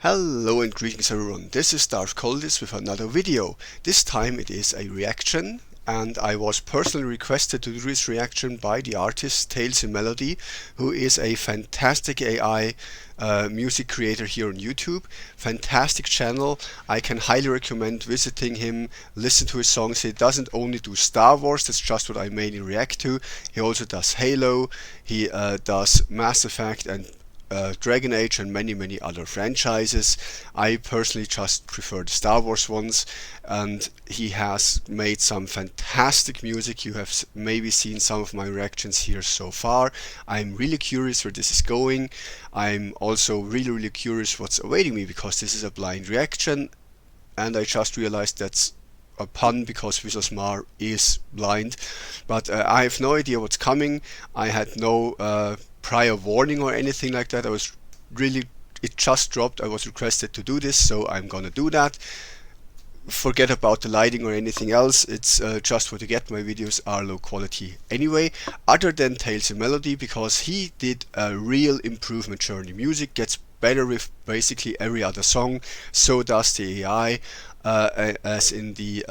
Hello and greetings everyone, this is Darth Coldis with another video. This time it is a reaction, and I was personally requested to do this reaction by the artist Tales in Melody, who is a fantastic AI music creator here on YouTube. Fantastic channel. I can highly recommend visiting him, listen to his songs. He doesn't only do Star Wars, that's just what I mainly react to. He also does Halo, he does Mass Effect and Dragon Age and many other franchises. I personally just prefer the Star Wars ones, and he has made some fantastic music. You have maybe seen some of my reactions here so far. I'm really curious where this is going. I'm also really curious what's awaiting me, because this is a blind reaction, and I just realized that's a pun because Visosmar is blind, but I have no idea what's coming. I had no prior warning or anything like that. It just dropped. I was requested to do this, so I'm gonna do that. Forget about the lighting or anything else. It's just what you get. My videos are low quality anyway, other than Tales in Melody, because he did a real improvement journey. Music gets better with basically every other song, so does the AI, as in the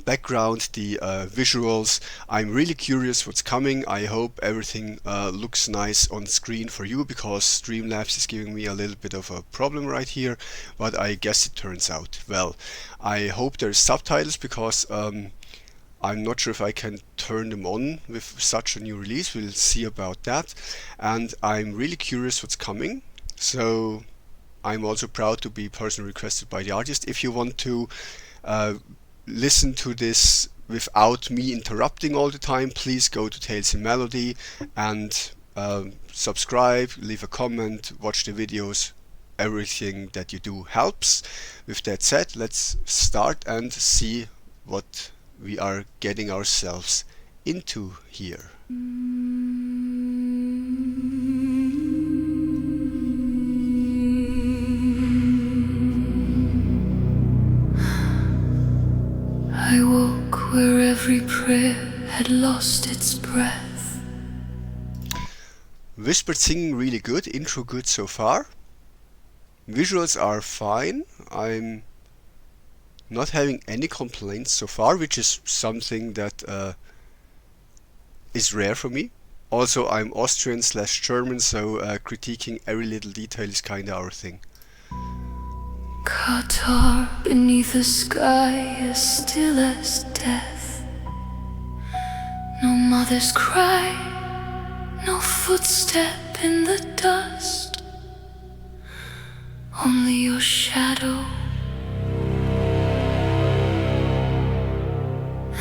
background, the visuals. I'm really curious what's coming. I hope everything looks nice on screen for you, because Streamlabs is giving me a little bit of a problem right here, but I guess it turns out well. I hope there's subtitles, because I'm not sure if I can turn them on with such a new release. We'll see about that. And I'm really curious what's coming, so I'm also proud to be personally requested by the artist. If you want to listen to this without me interrupting all the time, please go to Tales in Melody and subscribe, leave a comment, watch the videos. Everything that you do helps. With that said, let's start and see what we are getting ourselves into here. I woke where every prayer had lost its breath. Whispered singing really good, intro good so far. Visuals are fine. I'm not having any complaints so far, which is something that is rare for me. Also, I'm Austrian/German, so critiquing every little detail is kinda our thing. Qatar beneath a sky as still as death. No mother's cry, no footstep in the dust. Only your shadow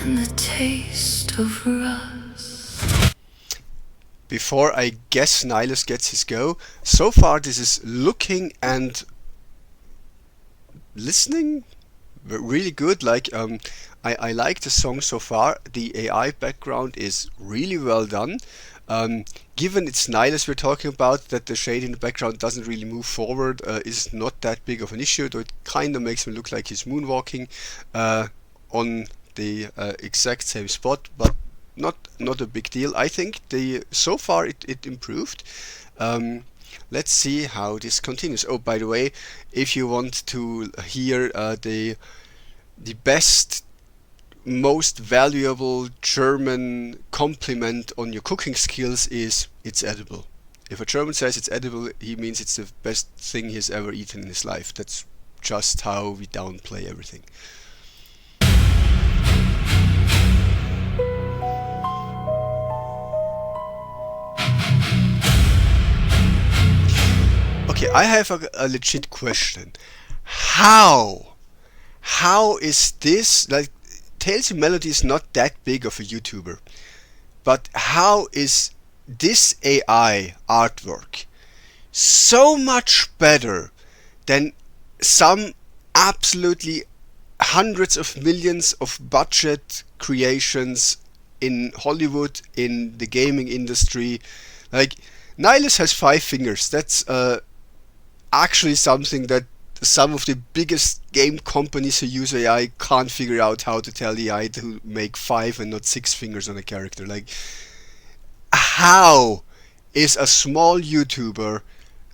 and the taste of rust. Before I guess Nihilus gets his go, so far this is looking and listening really good. Like I like the song so far. The AI background is really well done. Given it's Nihilus we're talking about, that the shade in the background doesn't really move forward is not that big of an issue, though it kind of makes him look like he's moonwalking on the exact same spot, but not a big deal. I think so far it improved. Let's see how this continues. Oh, by the way, if you want to hear the best, most valuable German compliment on your cooking skills is it's edible. If a German says it's edible, he means it's the best thing he's ever eaten in his life. That's just how we downplay everything. Okay, I have a legit question. How is this, like, Tales in Melody is not that big of a YouTuber, but how is this AI artwork so much better than some absolutely hundreds of millions of budget creations in Hollywood, in the gaming industry? Like, Nihilus has 5 fingers. That's actually something that some of the biggest game companies who use AI can't figure out, how to tell the AI to make 5 and not 6 fingers on a character. Like, how is a small YouTuber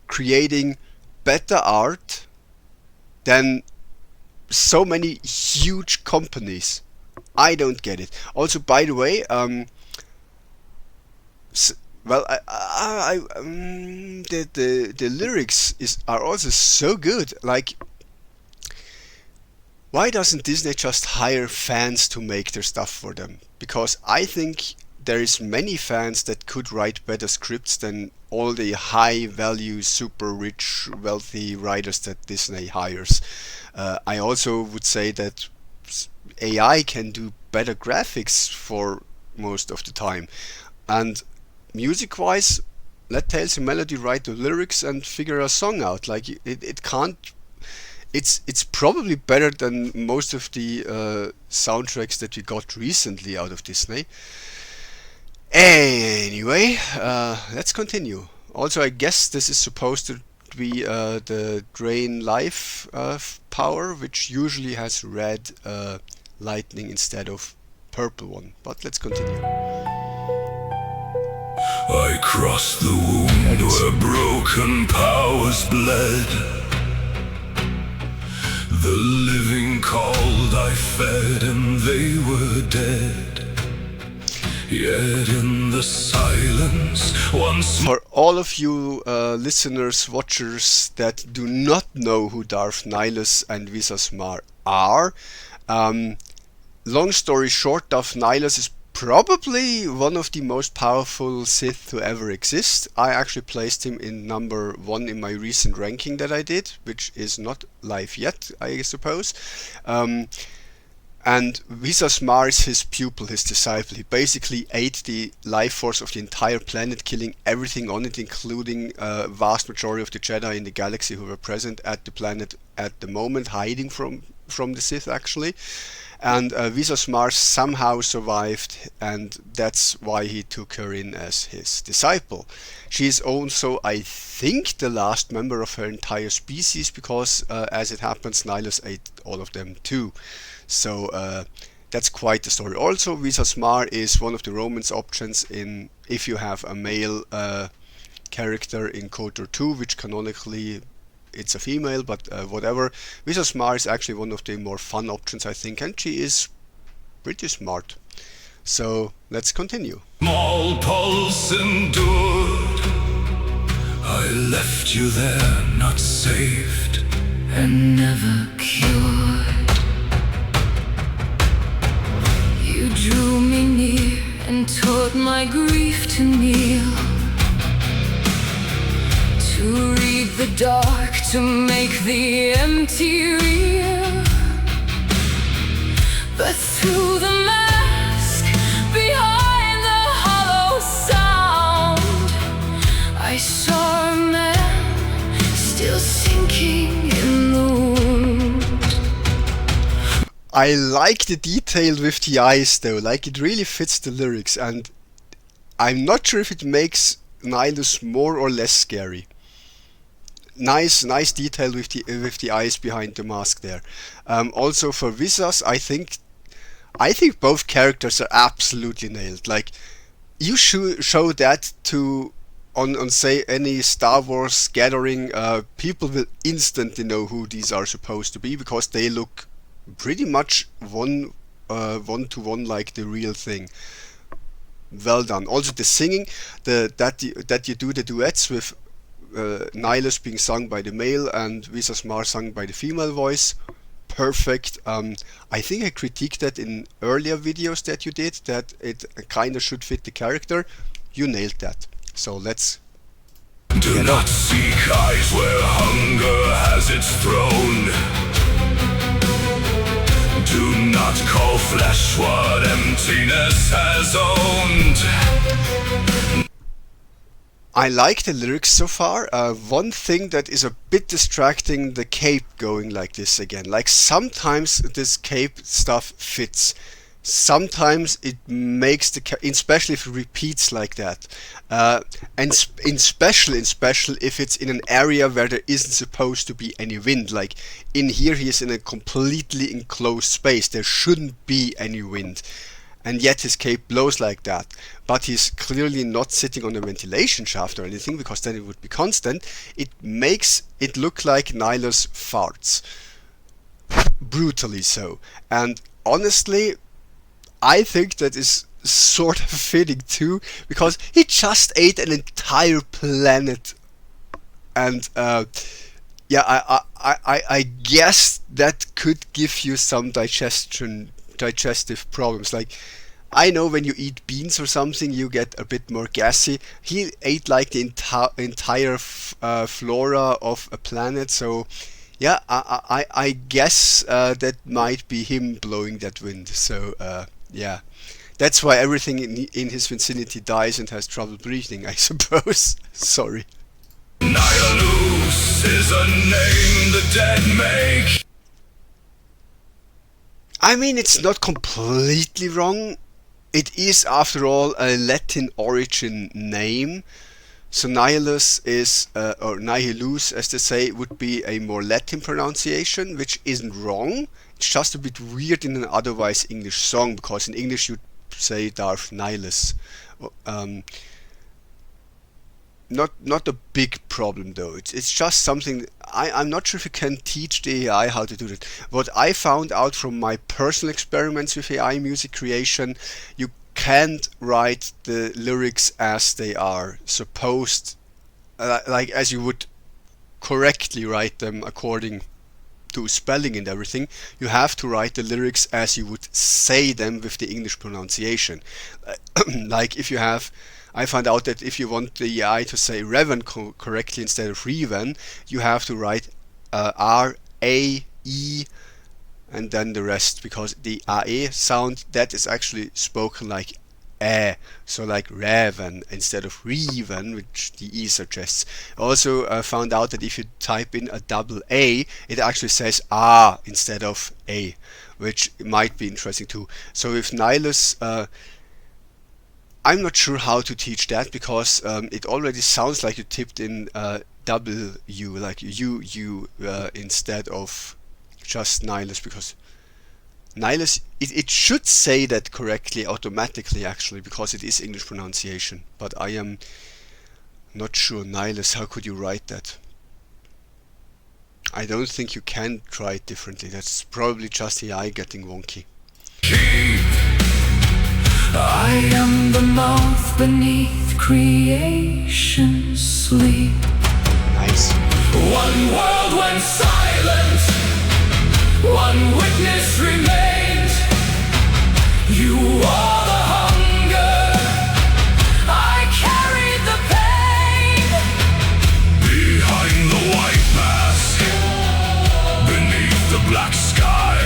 creating better art than so many huge companies. I don't get it. Also, by the way, the lyrics are also so good. Like, why doesn't Disney just hire fans to make their stuff for them? Because I think there is many fans that could write better scripts than all the high value, super rich, wealthy writers that Disney hires. I also would say that AI can do better graphics for most of the time. And music wise, let Tales and Melody write the lyrics and figure a song out. Like, it can't. It's probably better than most of the soundtracks that we got recently out of Disney. Anyway, let's continue. Also, I guess this is supposed to be the Drain Life power, which usually has red lightning instead of purple one. But let's continue. I crossed the wound where broken powers bled. The living called, I fed, and they were dead. Yet in the silence, once For all of you listeners, watchers that do not know who Darth Nihilus and Visas Mar are, long story short, Darth Nihilus is probably one of the most powerful Sith to ever exist. I actually placed him in number 1 in my recent ranking that I did, which is not live yet, I suppose. And Visas Mar is his pupil, his disciple. He basically ate the life force of the entire planet, killing everything on it, including a vast majority of the Jedi in the galaxy who were present at the planet at the moment, hiding from the Sith actually. And Visas Mar somehow survived, and that's why he took her in as his disciple. She is also, I think, the last member of her entire species, because as it happens, Nihilus ate all of them too. So that's quite the story. Also, Visas Mar is one of the romance options in if you have a male character in KOTOR 2, which canonically it's a female, but whatever. Visas Mar is actually one of the more fun options, I think, and she is pretty smart. So let's continue. small pulse endured, I left you there, not saved, and never cured. You drew me near and taught my grief to kneel, to read the dark, to make the empty real. But through the mask, behind the hollow sound, I saw a man still sinking in the wound. I like the detail with the eyes though, like it really fits the lyrics, and I'm not sure if it makes Nihilus more or less scary. Nice detail with the eyes behind the mask there. Also for Visas, I think both characters are absolutely nailed. Like, you show that to on say any Star Wars gathering, people will instantly know who these are supposed to be, because they look pretty much one to one like the real thing. Well done. Also the singing, that you do the duets with Nihilus being sung by the male and Visas Mar sung by the female voice. Perfect. I think I critiqued that in earlier videos that you did, that it kinda should fit the character. You nailed that. So let's Do not seek eyes where hunger has its throne. Do not call flesh what emptiness has owned. I like the lyrics so far. One thing that is a bit distracting, the cape going like this again. Like, sometimes this cape stuff fits. Sometimes it makes especially if it repeats like that. And especially if it's in an area where there isn't supposed to be any wind. Like, in here he is in a completely enclosed space. There shouldn't be any wind. And yet his cape blows like that. But he's clearly not sitting on a ventilation shaft or anything, because then it would be constant. It makes it look like Nihilus farts. brutally so. And honestly, I think that is sort of fitting too, because he just ate an entire planet. And yeah, I guess that could give you some digestive problems. Like, I know when you eat beans or something, you get a bit more gassy. He ate like the entire flora of a planet, so yeah, I guess that might be him blowing that wind. So yeah, that's why everything in his vicinity dies and has trouble breathing, I suppose. Sorry. Nihilus is a name the dead make. I mean, it's not completely wrong. It is, after all, a Latin origin name. So Nihilus is, or Nihilus as they say, would be a more Latin pronunciation, which isn't wrong. It's just a bit weird in an otherwise English song, because in English you'd say Darth Nihilus. Um, not a big problem though. It's just something. I'm not sure if you can teach the AI how to do that. What I found out from my personal experiments with AI music creation, you can't write the lyrics as they are supposed, like as you would correctly write them according to spelling and everything. You have to write the lyrics as you would say them with the English pronunciation. Like if you have, I found out that if you want the AI to say Revan correctly instead of Revan, you have to write R A E and then the rest, because the AE sound, that is actually spoken like so like Raven instead of Reven, which the E suggests. Also found out that if you type in a double A, it actually says ah instead of A, which might be interesting too. So with Nihilus, I'm not sure how to teach that, because it already sounds like you typed in W, like U instead of just Nihilus, because Nihilus, it should say that correctly automatically actually, because it is English pronunciation, but I am not sure. Nihilus, how could you write that? I don't think you can try it differently. That's probably just the eye getting wonky. I am the mouth beneath creation's sleep. Nice. One world went silent, one witness remained. You are the hunger, I carried the pain. Behind the white mask, beneath the black sky,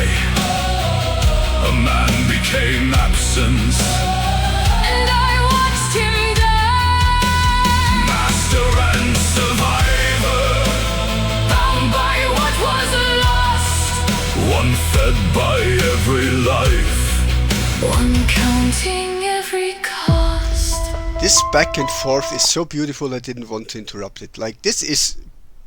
a man became absence. And I watched him die, Master and survivor, bound by what was lost, one fed by every life. one counting every cost. This back and forth is so beautiful, I didn't want to interrupt it. Like, this is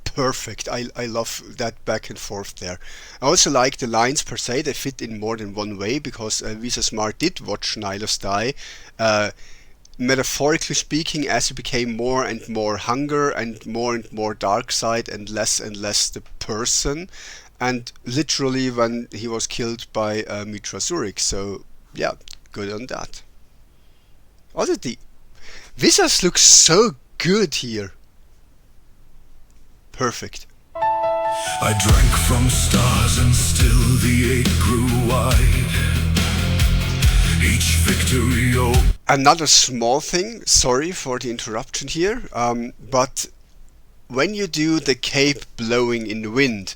perfect. I love that back and forth there. I also like the lines per se. They fit in more than one way, because Visa Smart did watch Nihilus die. Metaphorically speaking, as he became more and more hunger and more dark side and less the person, and literally when he was killed by Mitra Zurich. So yeah, good on that. Also, the Visas looks so good here. Perfect. I drank from stars and still the ache grew wide. Each victory Another small thing, sorry for the interruption here, but when you do the cape blowing in the wind,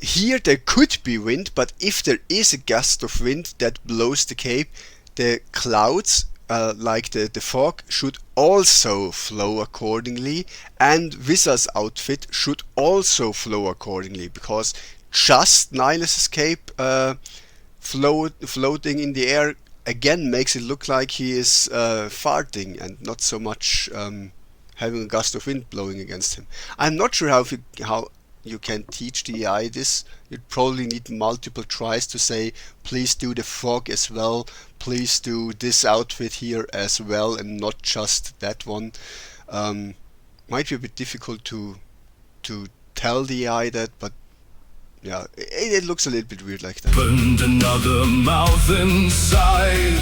here there could be wind, but if there is a gust of wind that blows the cape, the clouds, like the fog, should also flow accordingly, and Visa's outfit should also flow accordingly, because just Nihilus' cape floating in the air again makes it look like he is farting and not so much having a gust of wind blowing against him. I'm not sure how you can teach the AI this. You'd probably need multiple tries to say, please do the fog as well, please do this outfit here as well, and not just that one. Might be a bit difficult to tell the AI that, but yeah, it looks a little bit weird like that. Opened another mouth inside.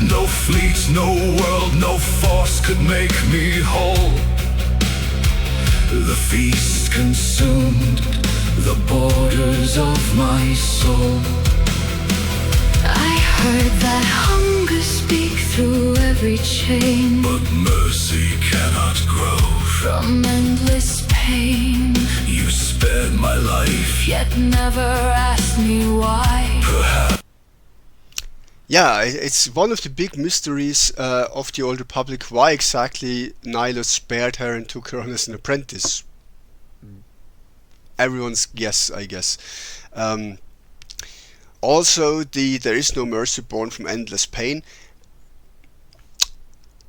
No fleet, no world, no force could make me whole. The feast consumed the borders of my soul. I heard that hunger speak through every chain. But mercy cannot grow From endless pain, You spared my life, yet never asked me why. perhaps Yeah, it's one of the big mysteries of the Old Republic, why exactly Nihilus spared her and took her on as an apprentice. Everyone's guess, I guess. Also, there is no mercy born from endless pain.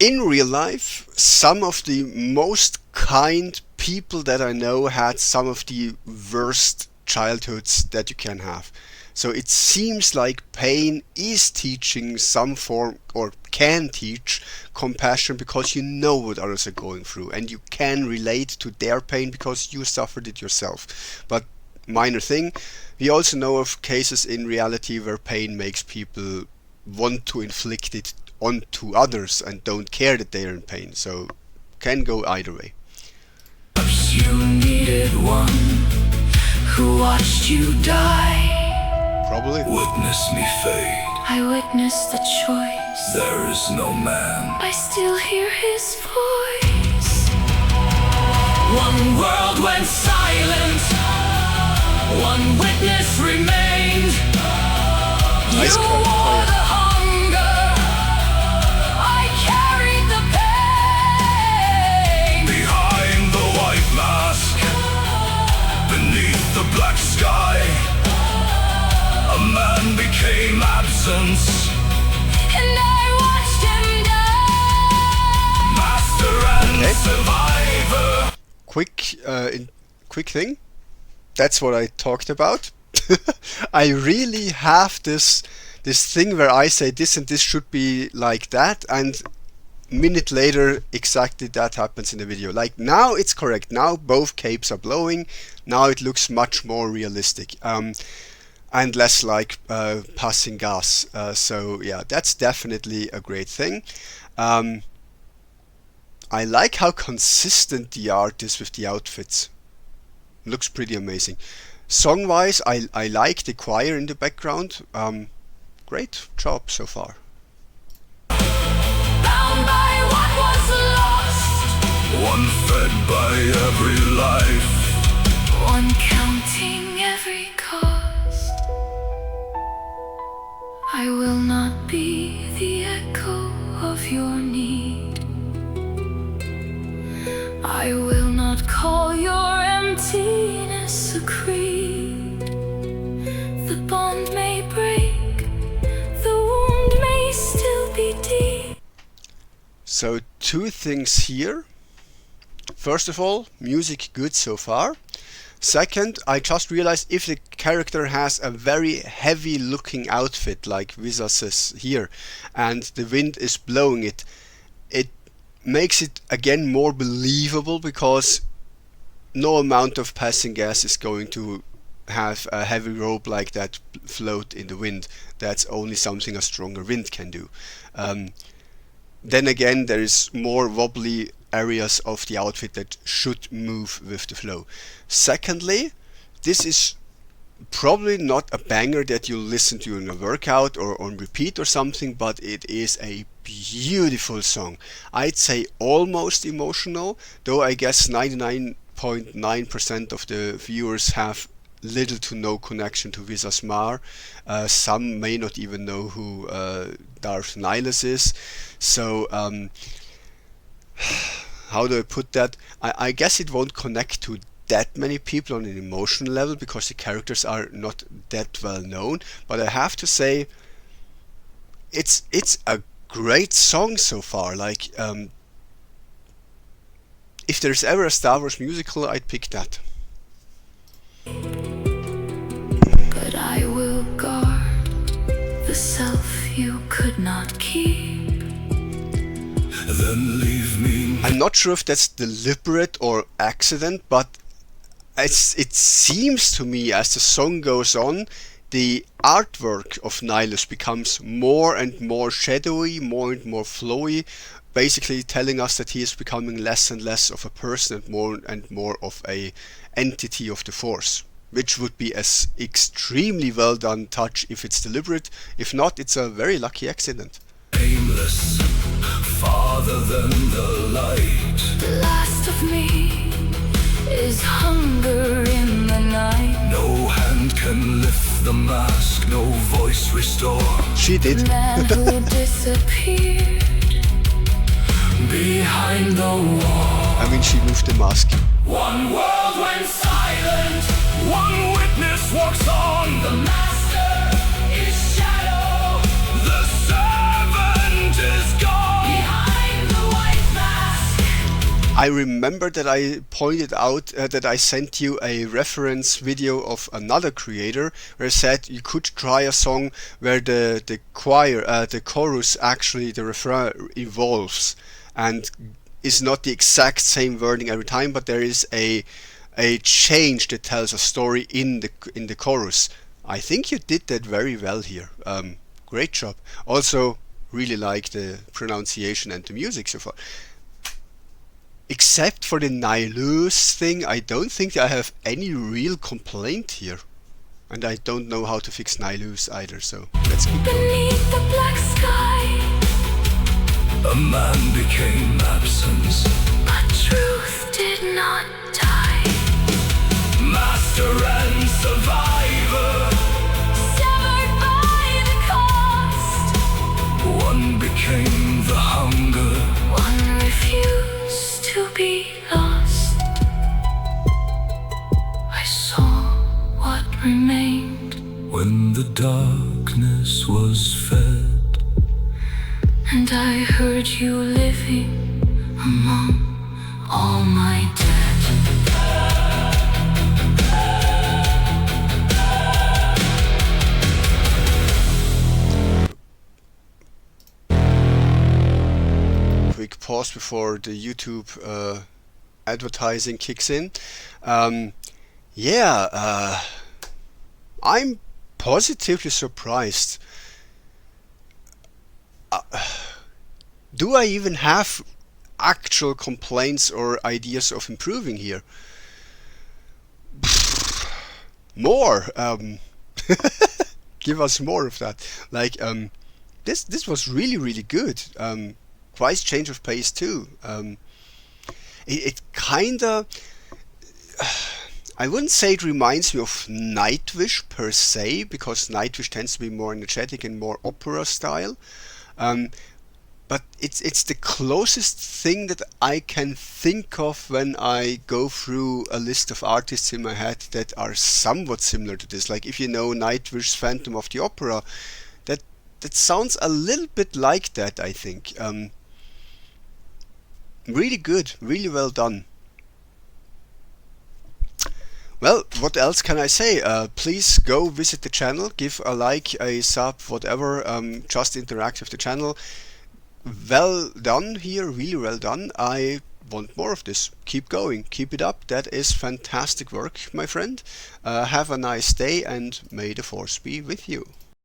In real life, some of the most kind people that I know had some of the worst childhoods that you can have. So it seems like pain is teaching some form, or can teach, compassion, because you know what others are going through and you can relate to their pain because you suffered it yourself. But minor thing, we also know of cases in reality where pain makes people want to inflict it onto others and don't care that they are in pain. So can go either way. You needed one who watched you die. Probably. witness me fade. I witnessed the choice. There is no man. I still hear his voice. One world went silent. One witness remained. Nice You cut. wore the hunger. I carried the pain. Behind the white mask, beneath the black sky, a man became absence, And I watched him die. master and Okay. survivor. Quick thing. That's what I talked about. I really have this thing where I say this and this should be like that, and minute later exactly that happens in the video. Like now it's correct. Now both capes are blowing. Now it looks much more realistic. And less like passing gas. So yeah, that's definitely a great thing. I like how consistent the art is with the outfits. Looks pretty amazing. Song wise, I like the choir in the background. Great job so far. Bound by what was lost. One fed by every life. One counting every cost. I will not be the echo of your need. I will not call your emptiness a creed. The bond may break, the wound may still be deep. So two things here. First of all, music good so far. Second, I just realized if the character has a very heavy looking outfit like Visas here and the wind is blowing it, it makes it again more believable, because no amount of passing gas is going to have a heavy rope like that float in the wind. That's only something a stronger wind can do. Then again, there is more wobbly areas of the outfit that should move with the flow. Secondly, this is probably not a banger that you listen to in a workout or on repeat or something, but it is a beautiful song. I'd say almost emotional, though I guess 99.9% of the viewers have little to no connection to Visas Mar. Some may not even know who Darth Nihilus is. So how do I put that? I guess it won't connect to that many people on an emotional level because the characters are not that well known. But I have to say, it's a great song so far. Like, if there's ever a Star Wars musical, I'd pick that. But I will guard the self you could not keep. Then leave me. I'm not sure if that's deliberate or accident, but it seems to me as the song goes on, the artwork of Nihilus becomes more and more shadowy, more and more flowy, basically telling us that he is becoming less and less of a person and more of a entity of the Force, which would be as extremely well done touch if it's deliberate. If not, it's a very lucky accident. Aimless, farther than the light. The last of me is hunger in the night. No hand can lift the mask, no voice restore. She did. The man who disappeared Behind the wall, I mean, she moved the mask. one world went silent. One witness walks on. The master is shadow. The servant is gone. Behind the white mask. I remember that I pointed out that I sent you a reference video of another creator where I said you could try a song where the choir, the chorus, actually the refrain evolves and is not the exact same wording every time, but there is a change that tells a story in the chorus. I think you did that very well here. Great job. Also, really like the pronunciation and the music so far. Except for the Nihilus thing, I don't think I have any real complaint here. And I don't know how to fix Nihilus either, so let's keep going. Beneath the black sky, A man became absence. but truth did not die. Master and survivor. Severed by the cost. One became the hunger. One refused to be lost. I saw what remained, When the darkness was fed. and I heard you living among all my dead. Quick pause before the YouTube advertising kicks in. I'm positively surprised. Do I even have actual complaints or ideas of improving here? More. Give us more of that. Like this was really good. Quite change of pace too. It kinda, I wouldn't say it reminds me of Nightwish per se, because Nightwish tends to be more energetic and more opera style. But it's the closest thing that I can think of when I go through a list of artists in my head that are somewhat similar to this. Like if you know Nightwish's Phantom of the Opera, that sounds a little bit like that, I think. Really good, really well done. Well, what else can I say? Please go visit the channel, give a like, a sub, whatever, just interact with the channel. Well done here, really well done. I want more of this. Keep going, keep it up. That is fantastic work, my friend. Have a nice day, and may the Force be with you.